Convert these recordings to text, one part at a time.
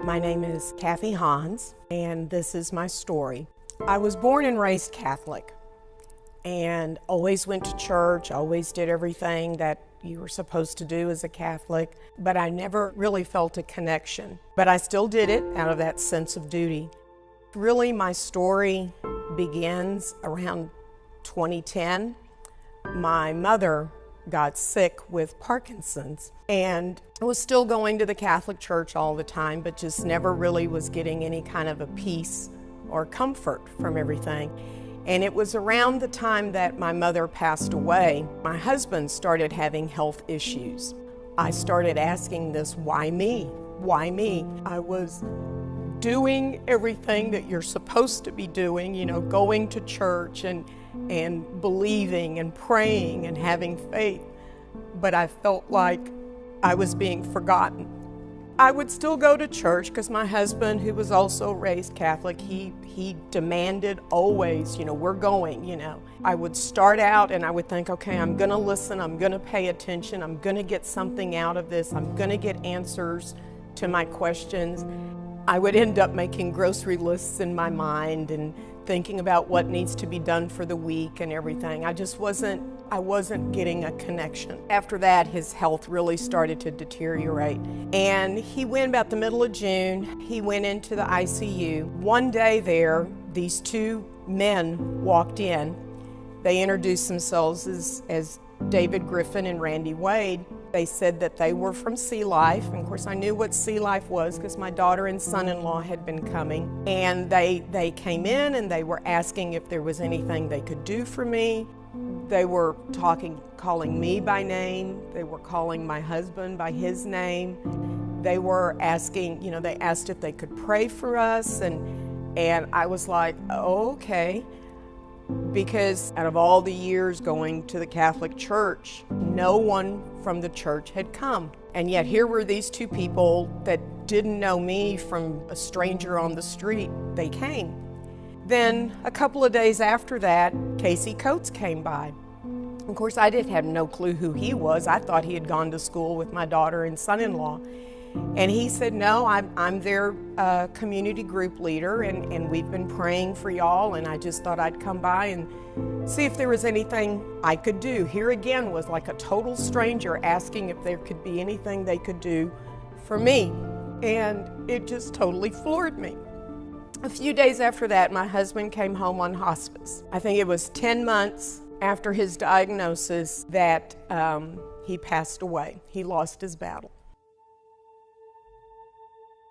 My name is Kathy Hans, and this is my story. I was born and raised Catholic, and always went to church, always did everything that you were supposed to do as a Catholic, but I never really felt a connection. But I still did it out of that sense of duty. Really, my story begins around 2010. My mother got sick with Parkinson's, and I was still going to the Catholic Church all the time, but just never really was getting any kind of a peace or comfort from everything. And it was around the time that my mother passed away, my husband started having health issues. I started asking this, why me? Why me? I was doing everything that you're supposed to be doing, going to church and believing and praying and having faith, but I felt like I was being forgotten. I would still go to church because my husband, who was also raised Catholic, he demanded always, we're going, I would start out and I would think, okay, I'm gonna listen, I'm gonna pay attention, I'm gonna get something out of this, I'm gonna get answers to my questions. I would end up making grocery lists in my mind and thinking about what needs to be done for the week and everything. I wasn't getting a connection. After that, his health really started to deteriorate. And he went about the middle of June, he went into the ICU. One day there, these two men walked in. They introduced themselves as David Griffin and Randy Wade. They said that they were from Sea Life, and of course I knew what Sea Life was because my daughter and son-in-law had been coming. And they came in and they were asking if there was anything they could do for me. They were calling me by name. They were calling my husband by his name. They were asking, they asked if they could pray for us, and I was like, oh, okay. Because out of all the years going to the Catholic Church, no one from the church had come. And yet here were these two people that didn't know me from a stranger on the street. They came. Then a couple of days after that, Casey Coates came by. Of course, I didn't have no clue who he was. I thought he had gone to school with my daughter and son-in-law. And he said, no, I'm their community group leader, and we've been praying for y'all, and I just thought I'd come by and see if there was anything I could do. Here again was like a total stranger asking if there could be anything they could do for me. And it just totally floored me. A few days after that, my husband came home on hospice. I think it was 10 months after his diagnosis that he passed away. He lost his battle.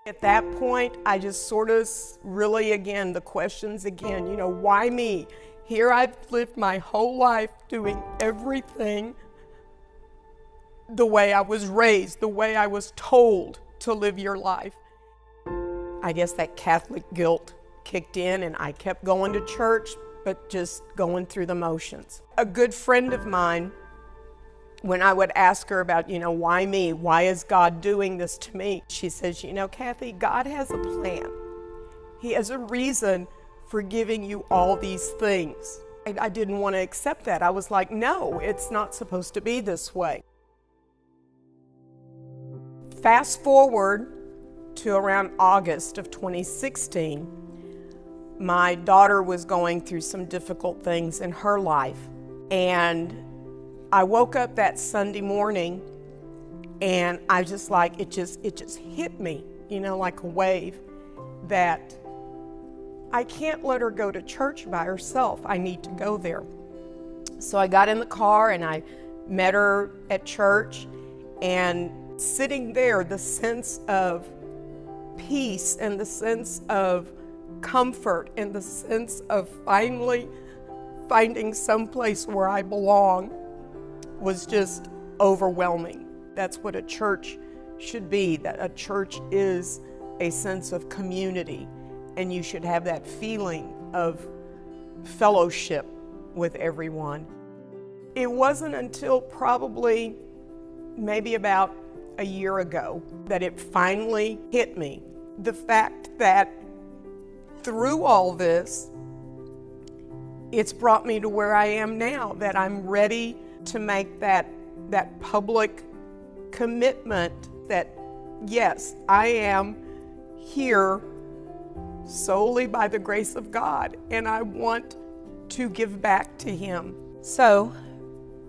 At that point, I just sort of really, again, the questions again, why me? Here I've lived my whole life doing everything the way I was raised, the way I was told to live your life. I guess that Catholic guilt kicked in and I kept going to church, but just going through the motions. A good friend of mine, when I would ask her about, why me? Why is God doing this to me? She says, Kathy, God has a plan. He has a reason for giving you all these things. I didn't want to accept that. I was like, no, it's not supposed to be this way. Fast forward to around August of 2016, my daughter was going through some difficult things in her life. And I woke up that Sunday morning and I just it just hit me, like a wave, that I can't let her go to church by herself. I need to go there. So I got in the car and I met her at church, and sitting there, the sense of peace and the sense of comfort and the sense of finally finding some place where I belong was just overwhelming. That's what a church should be, that a church is a sense of community, and you should have that feeling of fellowship with everyone. It wasn't until probably maybe about a year ago that it finally hit me. The fact that through all this, it's brought me to where I am now, that I'm ready to make that public commitment that, yes, I am here solely by the grace of God, and I want to give back to Him. So,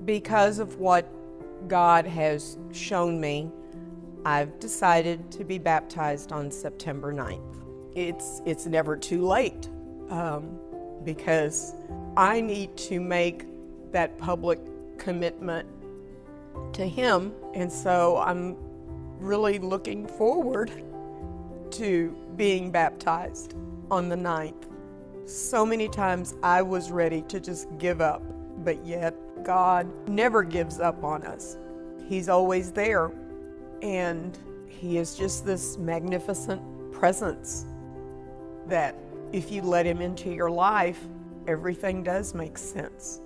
because of what God has shown me, I've decided to be baptized on September 9th. It's never too late, because I need to make that public commitment to Him, and so I'm really looking forward to being baptized on the 9th. So many times I was ready to just give up, but yet God never gives up on us. He's always there, and He is just this magnificent presence that if you let Him into your life, everything does make sense.